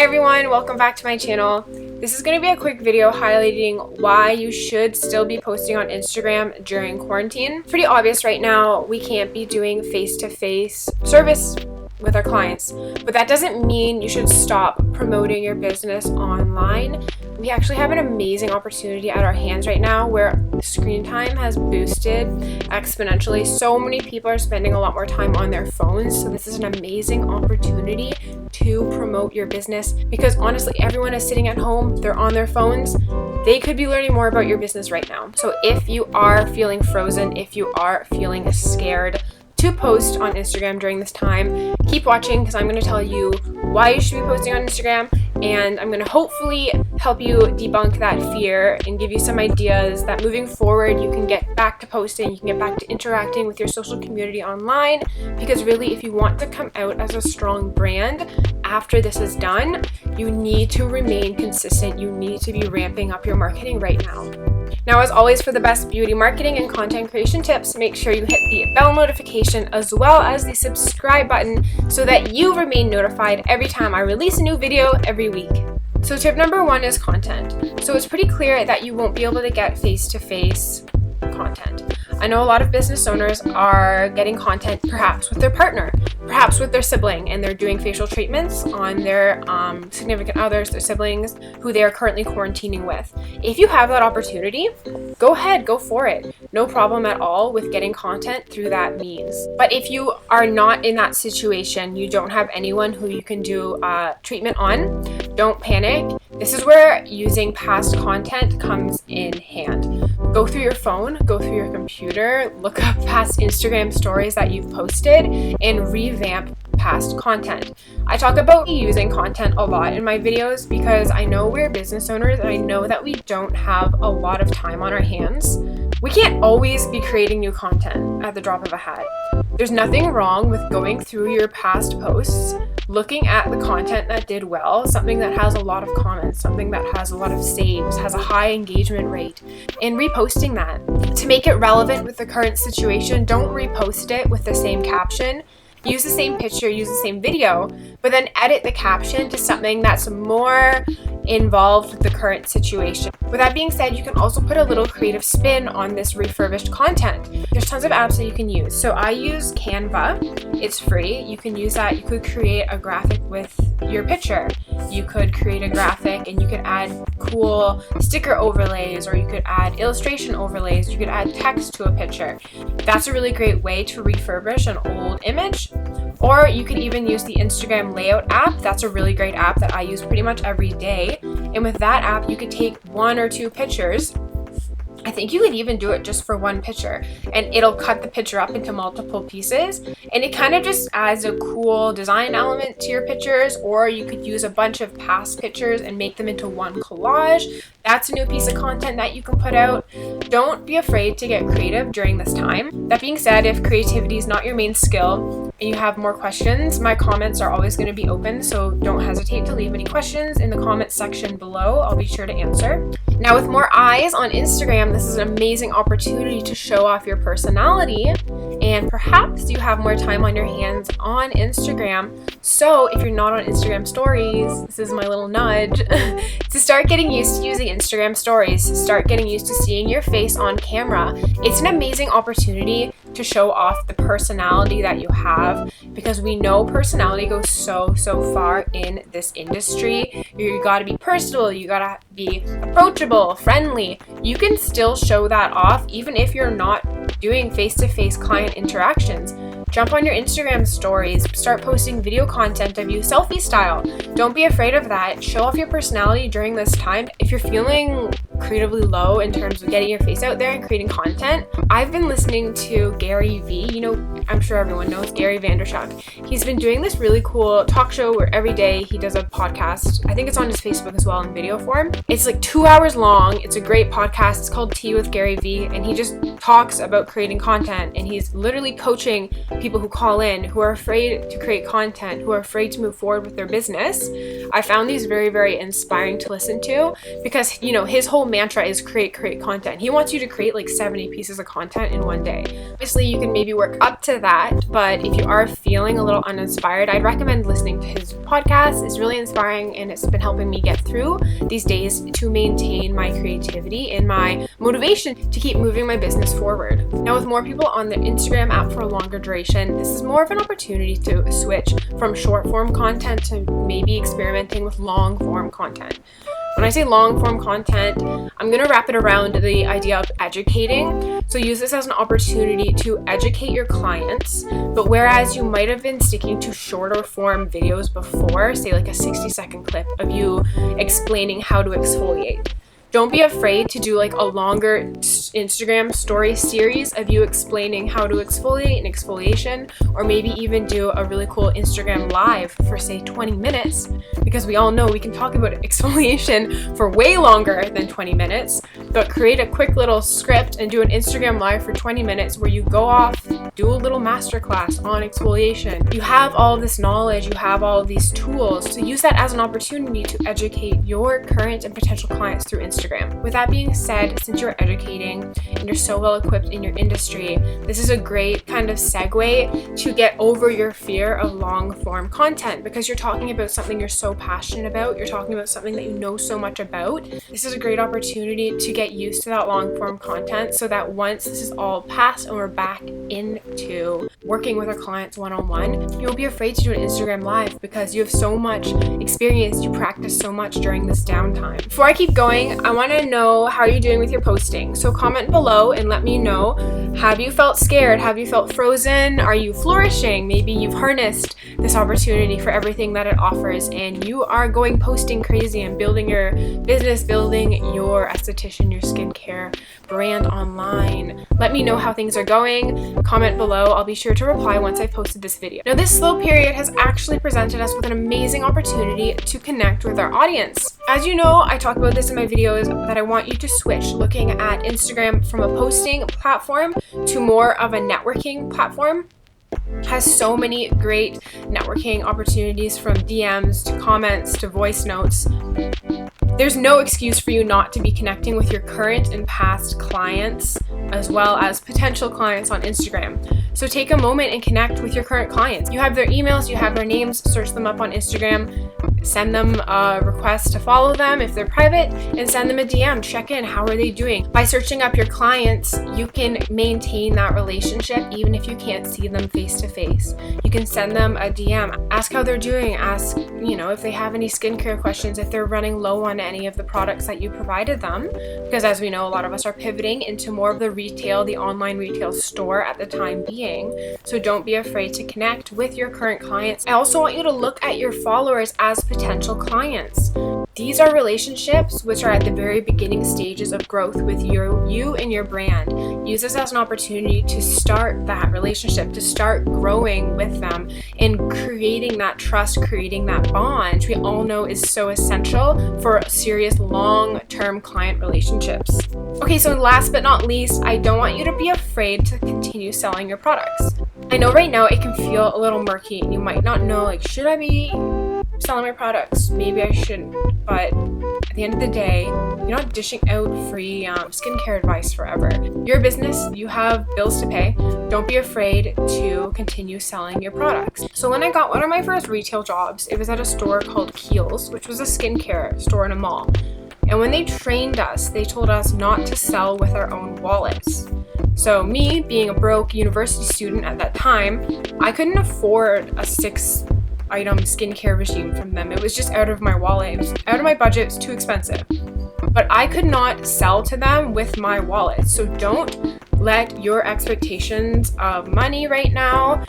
everyone, welcome back to my channel. This is going to be a quick video highlighting why you should still be posting on Instagram during quarantine. It's pretty obvious right now we can't be doing face-to-face service with our clients, but that doesn't mean you should stop promoting your business online. We actually have an amazing opportunity at our hands right now where screen time has boosted exponentially. So many people are spending a lot more time on their phones, so this is an amazing opportunity to promote your business because honestly, everyone is sitting at home, they're on their phones. They could be learning more about your business right now. So if you are feeling frozen, if you are feeling scared to post on Instagram during this time, keep watching because I'm going to tell you why you should be posting on Instagram, and I'm going to hopefully help you debunk that fear and give you some ideas that moving forward you can get back to posting, you can get back to interacting with your social community online, because really if you want to come out as a strong brand after this is done, you need to remain consistent. You need to be ramping up your marketing right now. Now, as always, for the best beauty marketing and content creation tips, make sure you hit the bell notification as well as the subscribe button so that you remain notified every time I release a new video every week. So tip number 1 is content. So it's pretty clear that you won't be able to get face-to-face content. I know a lot of business owners are getting content perhaps with their partner, perhaps with their sibling, and they're doing facial treatments on their significant others, their siblings, who they are currently quarantining with. If you have that opportunity, go ahead, go for it. No problem at all with getting content through that means. But if you are not in that situation, you don't have anyone who you can do treatment on, don't panic. This is where using past content comes in hand. Go through your phone, go through your computer, look up past Instagram stories that you've posted, and revamp past content. I talk about using content a lot in my videos because I know we're business owners and I know that we don't have a lot of time on our hands. We can't always be creating new content at the drop of a hat. There's nothing wrong with going through your past posts, looking at the content that did well, something that has a lot of comments, something that has a lot of saves, has a high engagement rate, and reposting that. To make it relevant with the current situation, don't repost it with the same caption. Use the same picture, use the same video, but then edit the caption to something that's more involved with the current situation. With that being said, you can also put a little creative spin on this refurbished content. There's tons of apps that you can use. So I use Canva. It's free. You can use that. You could create a graphic with your picture. You could create a graphic and you could add cool sticker overlays, or you could add illustration overlays. You could add text to a picture. That's a really great way to refurbish an old image. Or you could even use the Instagram layout app. That's a really great app that I use pretty much every day. And with that app, you could take 1 or 2 pictures. I think you could even do it just for 1 picture, and it'll cut the picture up into multiple pieces, and it kind of just adds a cool design element to your pictures. Or you could use a bunch of past pictures and make them into one collage. That's a new piece of content that you can put out. Don't be afraid to get creative during this time. That being said, if creativity is not your main skill and you have more questions, my comments are always going to be open, so don't hesitate to leave any questions in the comments section below. I'll be sure to answer. Now, with more eyes on Instagram, this is an amazing opportunity to show off your personality, and perhaps you have more time on your hands on Instagram. So if you're not on Instagram stories, this is my little nudge to start getting used to using Instagram stories, start getting used to seeing your face on camera. It's an amazing opportunity to show off the personality that you have, because we know personality goes so far in this industry. You gotta be personable, you gotta be approachable, friendly. You can still show that off even if you're not doing face-to-face client interactions. Jump on your Instagram stories, start posting video content of you selfie style. Don't be afraid of that. Show off your personality during this time. If you're feeling creatively low in terms of getting your face out there and creating content, I've been listening to Gary V. You know, I'm sure everyone knows Gary Vaynerchuk. He's been doing this really cool talk show where every day he does a podcast. I think it's on his Facebook as well in video form. It's like 2 hours long. It's a great podcast. It's called Tea with Gary V. And he just talks about creating content. And he's literally coaching people who call in, who are afraid to create content, who are afraid to move forward with their business. I found these very, very inspiring to listen to because, you know, his whole whole mantra is create content. He wants you to create like 70 pieces of content in one day. Obviously, you can maybe work up to that, but if you are feeling a little uninspired, I'd recommend listening to his podcast. It's really inspiring, and it's been helping me get through these days to maintain my creativity and my motivation to keep moving my business forward. Now, with more people on the Instagram app for a longer duration, this is more of an opportunity to switch from short form content to maybe experimenting with long form content. When I say long form content, I'm going to wrap it around the idea of educating. So use this as an opportunity to educate your clients. But whereas you might have been sticking to shorter form videos before, say like a 60-second clip of you explaining how to exfoliate, don't be afraid to do like a longer Instagram story series of you explaining how to exfoliate and exfoliation, or maybe even do a really cool Instagram live for say 20 minutes, because we all know we can talk about exfoliation for way longer than 20 minutes, but create a quick little script and do an Instagram live for 20 minutes where you go off, do a little masterclass on exfoliation. You have all of this knowledge, you have all of these tools, so use that as an opportunity to educate your current and potential clients through Instagram. With that being said, since you're educating and you're so well equipped in your industry, this is a great kind of segue to get over your fear of long form content, because you're talking about something you're so passionate about, you're talking about something that you know so much about. This is a great opportunity to get used to that long form content, so that once this is all past and we're back into working with our clients one-on-one, you won't be afraid to do an Instagram live because you have so much experience, you practice so much during this downtime. Before I keep going, I want to know how you're doing with your posting. So comment below and let me know, have you felt scared? Have you felt frozen? Are you flourishing? Maybe you've harnessed this opportunity for everything that it offers and you are going posting crazy and building your business, building your esthetician, your skincare brand online. Let me know how things are going. Comment below. I'll be sure to reply once I've posted this video. Now, this slow period has actually presented us with an amazing opportunity to connect with our audience. As you know, I talk about this in my videos that I want you to switch looking at Instagram from a posting platform to more of a networking platform. Has so many great networking opportunities, from DMs to comments to voice notes. There's no excuse for you not to be connecting with your current and past clients, as well as potential clients on Instagram. So take a moment and connect with your current clients. You have their emails, you have their names, search them up on Instagram, send them a request to follow them if they're private, and send them a DM. Check in, how are they doing? By searching up your clients, you can maintain that relationship even if you can't see them face to face. You can send them a DM, ask how they're doing, ask, if they have any skincare questions, if they're running low on any of the products that you provided them, because as we know, a lot of us are pivoting into more of the retail, the online retail store at the time being. So don't be afraid to connect with your current clients. I also want you to look at your followers as potential clients. These are relationships which are at the very beginning stages of growth with you and your brand. Use this as an opportunity to start that relationship, to start growing with them and creating that trust, creating that bond, which we all know is so essential for serious long-term client relationships. Okay, so last but not least, I don't want you to be afraid to continue selling your products. I know right now it can feel a little murky and you might not know, should I be selling my products? Maybe I shouldn't. But at the end of the day, you're not dishing out free skincare advice forever. You're a business, you have bills to pay. Don't be afraid to continue selling your products. So when I got one of my first retail jobs, it was at a store called Kiehl's, which was a skincare store in a mall. And when they trained us, they told us not to sell with our own wallets. So me, being a broke university student at that time, I couldn't afford a 6-item skincare regime from them. It was just out of my wallet. It was out of my budget. It was too expensive. But I could not sell to them with my wallet. So don't let your expectations of money right now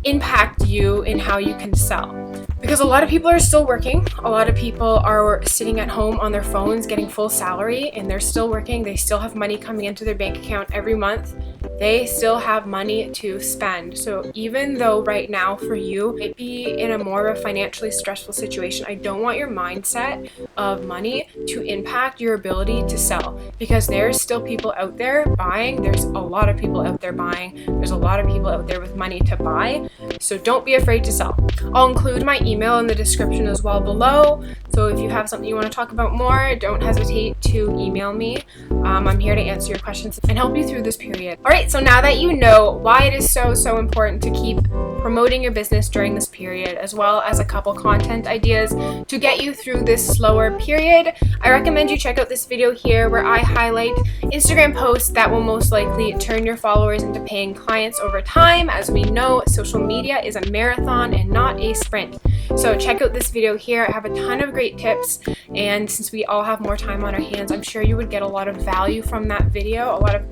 impact you in how you can sell. Because a lot of people are still working. A lot of people are sitting at home on their phones getting full salary, and they're still working. They still have money coming into their bank account every month. They still have money to spend. So even though right now for you might be in a more of a financially stressful situation, I don't want your mindset of money to impact your ability to sell, because there's still people out there buying. There's a lot of people out there buying. There's a lot of people out there with money to buy. So don't be afraid to sell. I'll include my email in the description as well below. So if you have something you want to talk about more, don't hesitate to email me. I'm here to answer your questions and help you through this period. All right, so now that you know why it is so important to keep promoting your business during this period, as well as a couple content ideas to get you through this slower period, I recommend you check out this video here where I highlight Instagram posts that will most likely turn your followers into paying clients over time. As we know, social media is a marathon and not a sprint. So check out this video here. I have a ton of great tips, and since we all have more time on our hands, I'm sure you would get a lot of value from that video, a lot of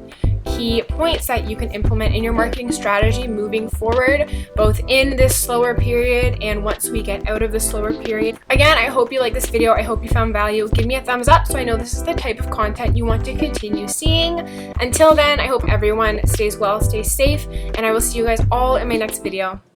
key points that you can implement in your marketing strategy moving forward, both in this slower period and once we get out of the slower period. Again, I hope you like this video. I hope you found value. Give me a thumbs up so I know this is the type of content you want to continue seeing. Until then, I hope everyone stays well, stays safe, and I will see you guys all in my next video.